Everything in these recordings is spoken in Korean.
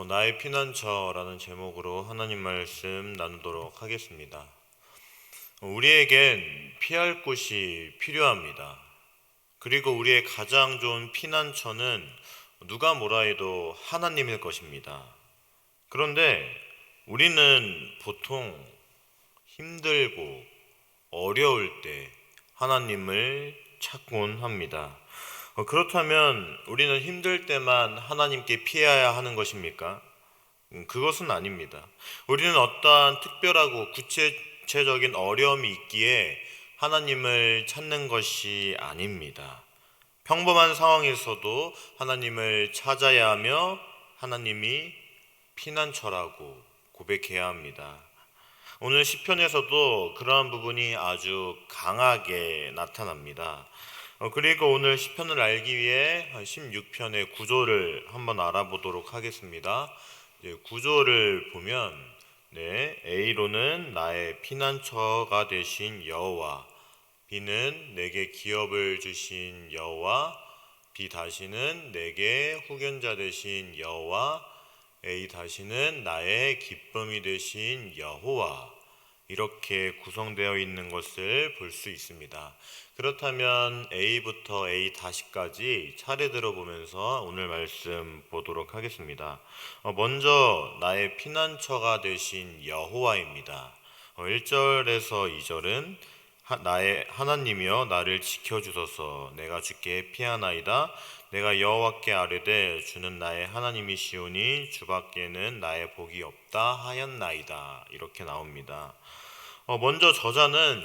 나의 피난처라는 제목으로 하나님 말씀 나누도록 하겠습니다. 우리에겐 피할 곳이 필요합니다. 그리고 우리의 가장 좋은 피난처는 누가 뭐라 해도 하나님일 것입니다. 그런데 우리는 보통 힘들고 어려울 때 하나님을 찾곤 합니다. 그렇다면 우리는 힘들 때만 하나님께 피해야 하는 것입니까? 그것은 아닙니다. 우리는 어떠한 특별하고 구체적인 어려움이 있기에 하나님을 찾는 것이 아닙니다. 평범한 상황에서도 하나님을 찾아야 하며 하나님이 피난처라고 고백해야 합니다. 오늘 시편에서도 그러한 부분이 아주 강하게 나타납니다. 그리고 오늘 시편을 알기 위해 16편의 구조를 한번 알아보도록 하겠습니다. 구조를 보면 A로는 나의 피난처가 되신 여호와, B는 내게 기업을 주신 여호와, B 다시는 내게 후견자 되신 여호와, A 다시는 나의 기쁨이 되신 여호와, 이렇게 구성되어 있는 것을 볼 수 있습니다. 그렇다면 A부터 A 다시까지 차례대로 보면서 오늘 말씀 보도록 하겠습니다. 먼저 나의 피난처가 되신 여호와입니다. 1절에서 2절은 나의 하나님이여 나를 지켜주소서 내가 주께 피하나이다 내가 여호와께 아뢰되 주는 나의 하나님이시오니 주밖에는 나의 복이 없다 하였나이다, 이렇게 나옵니다. 먼저 저자는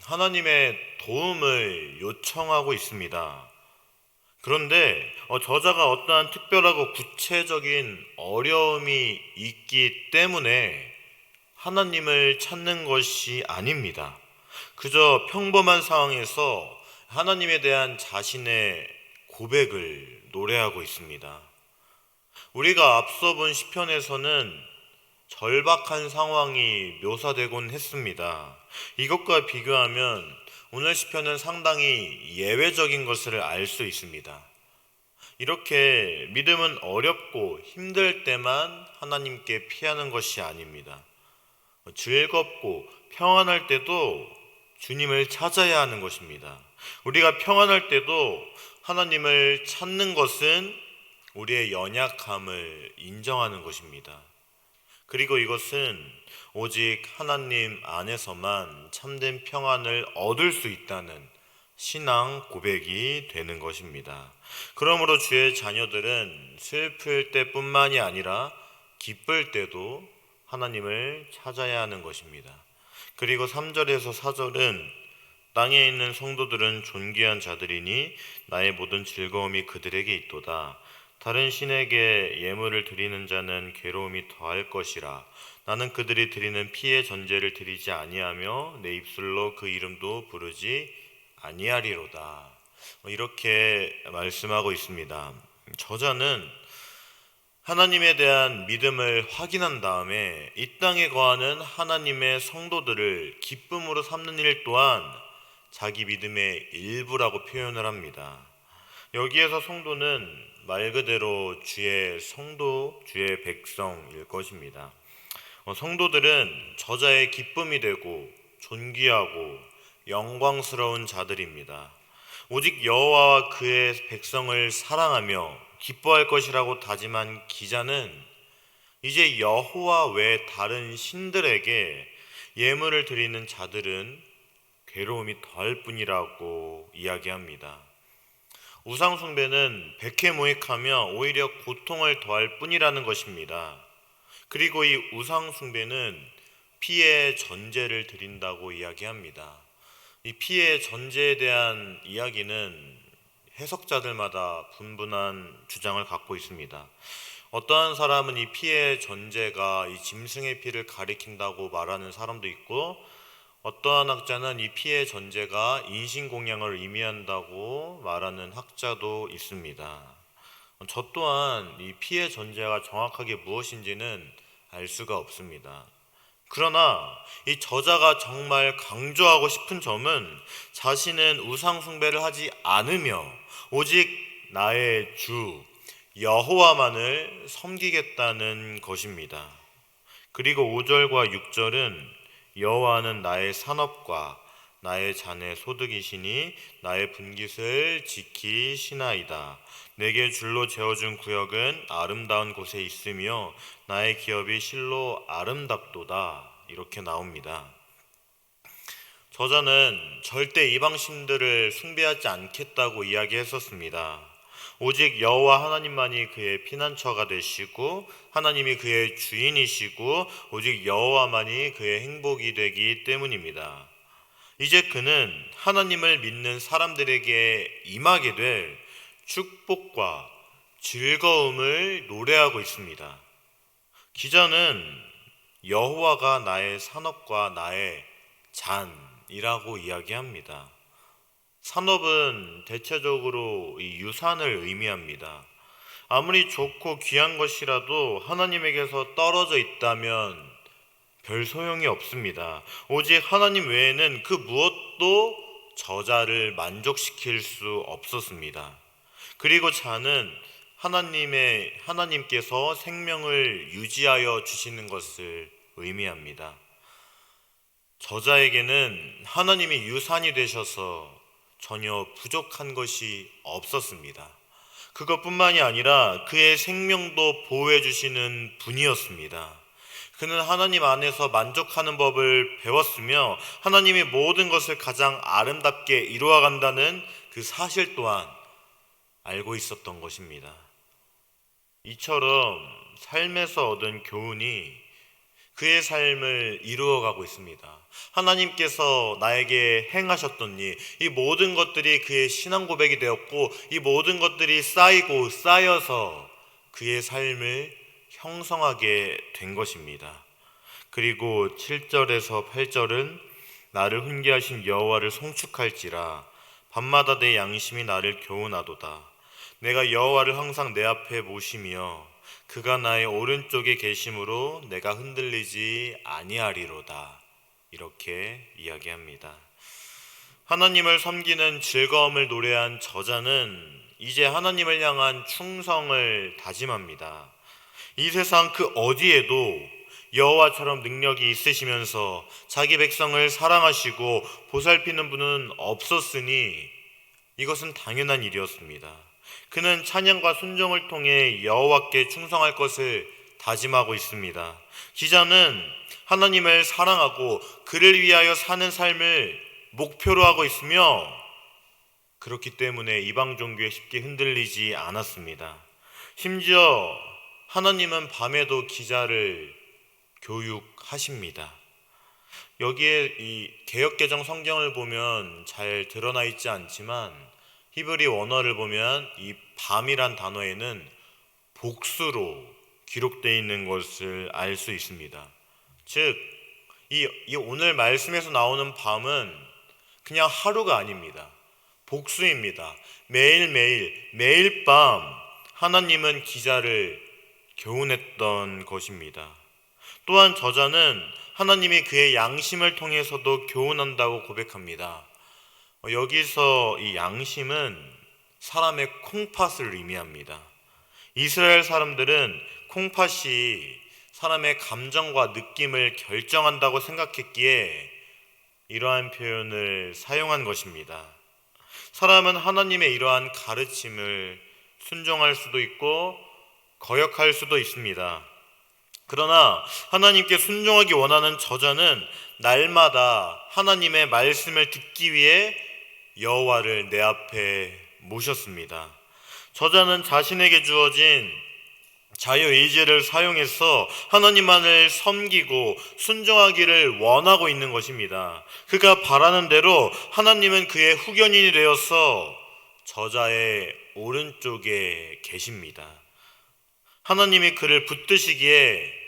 하나님의 도움을 요청하고 있습니다. 그런데 저자가 어떠한 특별하고 구체적인 어려움이 있기 때문에 하나님을 찾는 것이 아닙니다. 그저 평범한 상황에서 하나님에 대한 자신의 고백을 노래하고 있습니다. 우리가 앞서 본 시편에서는 절박한 상황이 묘사되곤 했습니다. 이것과 비교하면 오늘 시편은 상당히 예외적인 것을 알 수 있습니다. 이렇게 믿음은 어렵고 힘들 때만 하나님께 피하는 것이 아닙니다. 즐겁고 평안할 때도 주님을 찾아야 하는 것입니다. 우리가 평안할 때도 하나님을 찾는 것은 우리의 연약함을 인정하는 것입니다. 그리고 이것은 오직 하나님 안에서만 참된 평안을 얻을 수 있다는 신앙 고백이 되는 것입니다. 그러므로 주의 자녀들은 슬플 때뿐만이 아니라 기쁠 때도 하나님을 찾아야 하는 것입니다. 그리고 3절에서 4절은 땅에 있는 성도들은 존귀한 자들이니 나의 모든 즐거움이 그들에게 있도다. 다른 신에게 예물을 드리는 자는 괴로움이 더할 것이라. 나는 그들이 드리는 피의 전제를 드리지 아니하며 내 입술로 그 이름도 부르지 아니하리로다. 이렇게 말씀하고 있습니다. 저자는 하나님에 대한 믿음을 확인한 다음에 이 땅에 거하는 하나님의 성도들을 기쁨으로 삼는 일 또한 자기 믿음의 일부라고 표현을 합니다. 여기에서 성도는 말 그대로 주의 성도, 주의 백성일 것입니다. 성도들은 저자의 기쁨이 되고 존귀하고 영광스러운 자들입니다. 오직 여호와와 그의 백성을 사랑하며 기뻐할 것이라고 다짐한 기자는 이제 여호와 외 다른 신들에게 예물을 드리는 자들은 괴로움이 더할 뿐이라고 이야기합니다. 우상 숭배는 백해무익하며 오히려 고통을 더할 뿐이라는 것입니다. 그리고 이 우상 숭배는 피의 전제를 드린다고 이야기합니다. 이 피의 전제에 대한 이야기는 해석자들마다 분분한 주장을 갖고 있습니다. 어떠한 사람은 이 피의 전제가 이 짐승의 피를 가리킨다고 말하는 사람도 있고, 어떠한 학자는 이 피의 전제가 인신공양을 의미한다고 말하는 학자도 있습니다. 저 또한 이 피의 전제가 정확하게 무엇인지는 알 수가 없습니다. 그러나 이 저자가 정말 강조하고 싶은 점은 자신은 우상 숭배를 하지 않으며 오직 나의 주 여호와만을 섬기겠다는 것입니다. 그리고 5절과 6절은 여호와는 나의 산업과 나의 잔의 소득이시니 나의 분깃을 지키시나이다. 내게 줄로 재어준 구역은 아름다운 곳에 있으며 나의 기업이 실로 아름답도다. 이렇게 나옵니다. 저자는 절대 이방신들을 숭배하지 않겠다고 이야기했었습니다. 오직 여호와 하나님만이 그의 피난처가 되시고 하나님이 그의 주인이시고 오직 여호와만이 그의 행복이 되기 때문입니다. 이제 그는 하나님을 믿는 사람들에게 임하게 될 축복과 즐거움을 노래하고 있습니다. 기자는 여호와가 나의 산업과 나의 잔이라고 이야기합니다. 산업은 대체적으로 이 유산을 의미합니다. 아무리 좋고 귀한 것이라도 하나님에게서 떨어져 있다면 별 소용이 없습니다. 오직 하나님 외에는 그 무엇도 저자를 만족시킬 수 없었습니다. 그리고 잔은 하나님께서 생명을 유지하여 주시는 것을 의미합니다. 저자에게는 하나님이 유산이 되셔서 전혀 부족한 것이 없었습니다. 그것뿐만이 아니라 그의 생명도 보호해 주시는 분이었습니다. 그는 하나님 안에서 만족하는 법을 배웠으며 하나님이 모든 것을 가장 아름답게 이루어 간다는 그 사실 또한 알고 있었던 것입니다. 이처럼 삶에서 얻은 교훈이 그의 삶을 이루어가고 있습니다. 하나님께서 나에게 행하셨던 일, 이 모든 것들이 그의 신앙 고백이 되었고 이 모든 것들이 쌓이고 쌓여서 그의 삶을 형성하게 된 것입니다. 그리고 7절에서 8절은 나를 훈계하신 여호와를 송축할지라 밤마다 내 양심이 나를 교훈하도다. 내가 여호와를 항상 내 앞에 모시며 그가 나의 오른쪽에 계심으로 내가 흔들리지 아니하리로다. 이렇게 이야기합니다. 하나님을 섬기는 즐거움을 노래한 저자는 이제 하나님을 향한 충성을 다짐합니다. 이 세상 그 어디에도 여호와처럼 능력이 있으시면서 자기 백성을 사랑하시고 보살피는 분은 없었으니 이것은 당연한 일이었습니다. 그는 찬양과 순종을 통해 여호와께 충성할 것을 다짐하고 있습니다. 기자는 하나님을 사랑하고 그를 위하여 사는 삶을 목표로 하고 있으며 그렇기 때문에 이방 종교에 쉽게 흔들리지 않았습니다. 심지어 하나님은 밤에도 기자를 교육하십니다. 여기에 이 개역개정 성경을 보면 잘 드러나 있지 않지만 히브리 원어를 보면 이 밤이란 단어에는 복수로 기록되어 있는 것을 알 수 있습니다. 즉, 이 오늘 말씀에서 나오는 밤은 그냥 하루가 아닙니다. 복수입니다. 매일 밤 하나님은 기자를 교훈했던 것입니다. 또한 저자는 하나님이 그의 양심을 통해서도 교훈한다고 고백합니다. 여기서 이 양심은 사람의 콩팥을 의미합니다. 이스라엘 사람들은 콩팥이 사람의 감정과 느낌을 결정한다고 생각했기에 이러한 표현을 사용한 것입니다. 사람은 하나님의 이러한 가르침을 순종할 수도 있고 거역할 수도 있습니다. 그러나 하나님께 순종하기 원하는 저자는 날마다 하나님의 말씀을 듣기 위해 여호와를 내 앞에 모셨습니다. 저자는 자신에게 주어진 자유의지를 사용해서 하나님만을 섬기고 순종하기를 원하고 있는 것입니다. 그가 바라는 대로 하나님은 그의 후견인이 되어서 저자의 오른쪽에 계십니다. 하나님이 그를 붙드시기에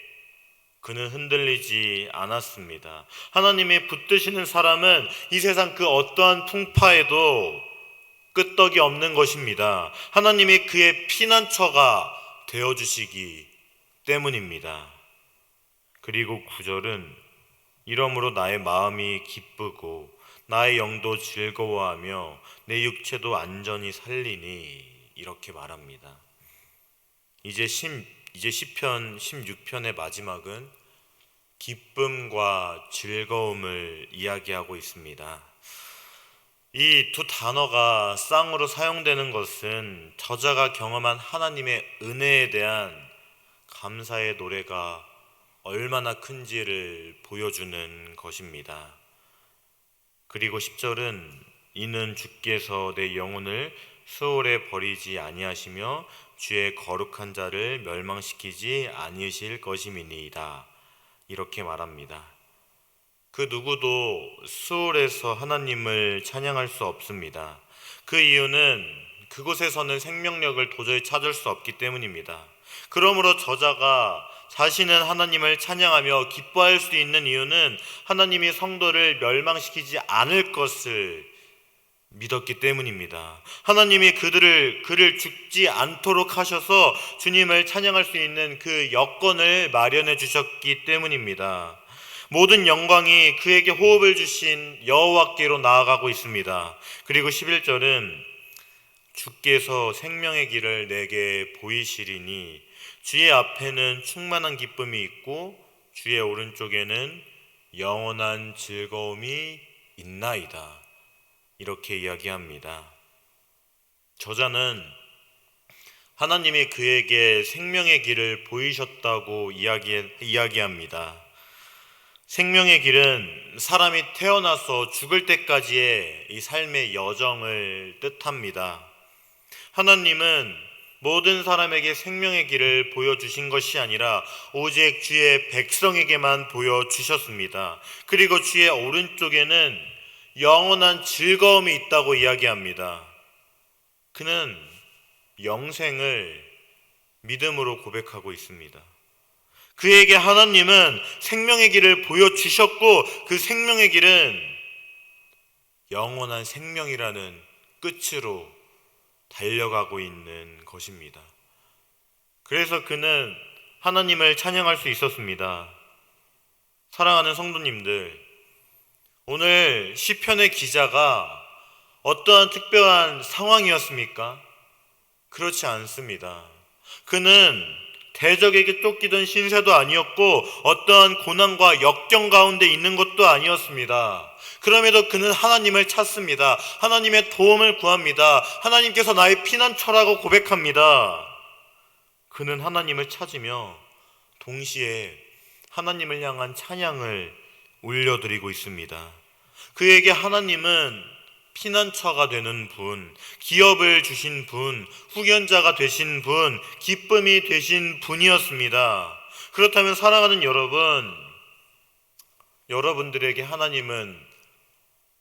그는 흔들리지 않았습니다. 하나님이 붙드시는 사람은 이 세상 그 어떠한 풍파에도 끄떡이 없는 것입니다. 하나님이 그의 피난처가 되어주시기 때문입니다. 그리고 9절은 이러므로 나의 마음이 기쁘고 나의 영도 즐거워하며 내 육체도 안전히 살리니 이렇게 말합니다. 이제 시편 16편의 마지막은 기쁨과 즐거움을 이야기하고 있습니다. 이 두 단어가 쌍으로 사용되는 것은 저자가 경험한 하나님의 은혜에 대한 감사의 노래가 얼마나 큰지를 보여주는 것입니다. 그리고 10절은 이는 주께서 내 영혼을 수월에 버리지 아니하시며 주의 거룩한 자를 멸망시키지 아니으실 것임이니이다. 이렇게 말합니다. 그 누구도 수월에서 하나님을 찬양할 수 없습니다. 그 이유는 그곳에서는 생명력을 도저히 찾을 수 없기 때문입니다. 그러므로 저자가 자신은 하나님을 찬양하며 기뻐할 수 있는 이유는 하나님이 성도를 멸망시키지 않을 것을 믿었기 때문입니다. 하나님이 그를 죽지 않도록 하셔서 주님을 찬양할 수 있는 그 여건을 마련해 주셨기 때문입니다. 모든 영광이 그에게 호흡을 주신 여호와께로 나아가고 있습니다. 그리고 11절은 주께서 생명의 길을 내게 보이시리니 주의 앞에는 충만한 기쁨이 있고 주의 오른쪽에는 영원한 즐거움이 있나이다. 이렇게 이야기합니다. 저자는 하나님이 그에게 생명의 길을 보이셨다고 이야기합니다. 생명의 길은 사람이 태어나서 죽을 때까지의 이 삶의 여정을 뜻합니다. 하나님은 모든 사람에게 생명의 길을 보여주신 것이 아니라 오직 주의 백성에게만 보여주셨습니다. 그리고 주의 오른쪽에는 영원한 즐거움이 있다고 이야기합니다. 그는 영생을 믿음으로 고백하고 있습니다. 그에게 하나님은 생명의 길을 보여주셨고 그 생명의 길은 영원한 생명이라는 끝으로 달려가고 있는 것입니다. 그래서 그는 하나님을 찬양할 수 있었습니다. 사랑하는 성도님들, 오늘 시편의 기자가 어떠한 특별한 상황이었습니까? 그렇지 않습니다. 그는 대적에게 쫓기던 신세도 아니었고 어떠한 고난과 역경 가운데 있는 것도 아니었습니다. 그럼에도 그는 하나님을 찾습니다. 하나님의 도움을 구합니다. 하나님께서 나의 피난처라고 고백합니다. 그는 하나님을 찾으며 동시에 하나님을 향한 찬양을 올려드리고 있습니다. 그에게 하나님은 피난처가 되는 분, 기업을 주신 분, 후견자가 되신 분, 기쁨이 되신 분이었습니다. 그렇다면 사랑하는 여러분들에게 하나님은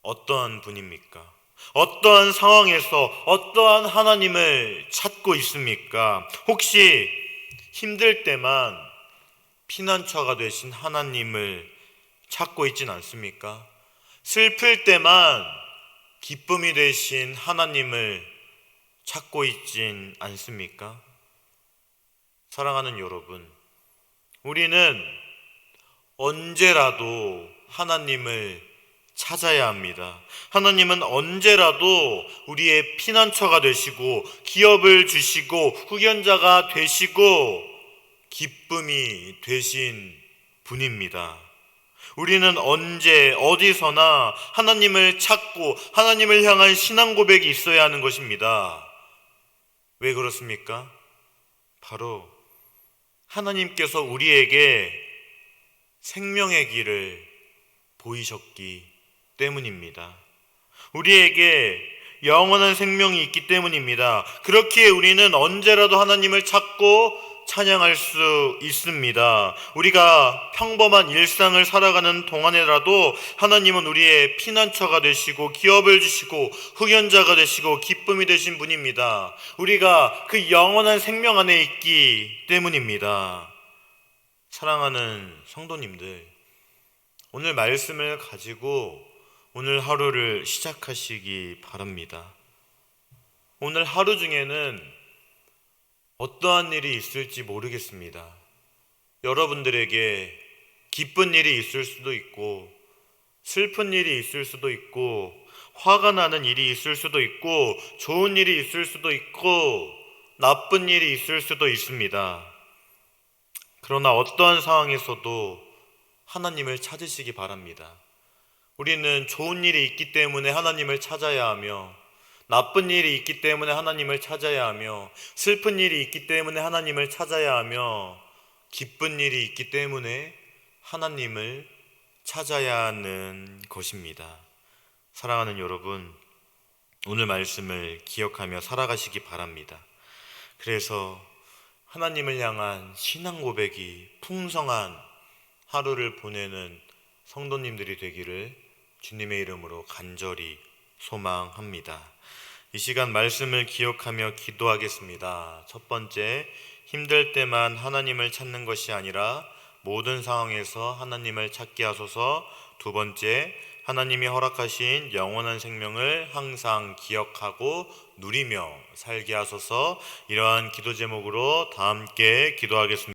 어떠한 분입니까? 어떠한 상황에서 어떠한 하나님을 찾고 있습니까? 혹시 힘들 때만 피난처가 되신 하나님을 찾고 있진 않습니까? 슬플 때만 기쁨이 되신 하나님을 찾고 있진 않습니까? 사랑하는 여러분, 우리는 언제라도 하나님을 찾아야 합니다. 하나님은 언제라도 우리의 피난처가 되시고 기업을 주시고 후견자가 되시고 기쁨이 되신 분입니다. 우리는 언제 어디서나 하나님을 찾고 하나님을 향한 신앙 고백이 있어야 하는 것입니다. 왜 그렇습니까? 바로 하나님께서 우리에게 생명의 길을 보이셨기 때문입니다. 우리에게 영원한 생명이 있기 때문입니다. 그렇기에 우리는 언제라도 하나님을 찾고 찬양할 수 있습니다. 우리가 평범한 일상을 살아가는 동안에라도 하나님은 우리의 피난처가 되시고 기업을 주시고 후견자가 되시고 기쁨이 되신 분입니다. 우리가 그 영원한 생명 안에 있기 때문입니다. 사랑하는 성도님들, 오늘 말씀을 가지고 오늘 하루를 시작하시기 바랍니다. 오늘 하루 중에는 어떠한 일이 있을지 모르겠습니다. 여러분들에게 기쁜 일이 있을 수도 있고 슬픈 일이 있을 수도 있고 화가 나는 일이 있을 수도 있고 좋은 일이 있을 수도 있고 나쁜 일이 있을 수도 있습니다. 그러나 어떠한 상황에서도 하나님을 찾으시기 바랍니다. 우리는 좋은 일이 있기 때문에 하나님을 찾아야 하며, 나쁜 일이 있기 때문에 하나님을 찾아야 하며, 슬픈 일이 있기 때문에 하나님을 찾아야 하며, 기쁜 일이 있기 때문에 하나님을 찾아야 하는 것입니다. 사랑하는 여러분, 오늘 말씀을 기억하며 살아가시기 바랍니다. 그래서 하나님을 향한 신앙 고백이 풍성한 하루를 보내는 성도님들이 되기를 주님의 이름으로 간절히 소망합니다. 이 시간 말씀을 기억하며 기도하겠습니다. 첫 번째, 힘들 때만 하나님을 찾는 것이 아니라 모든 상황에서 하나님을 찾게 하소서. 두 번째, 하나님이 허락하신 영원한 생명을 항상 기억하고 누리며 살게 하소서. 이러한 기도 제목으로 다 함께 기도하겠습니다.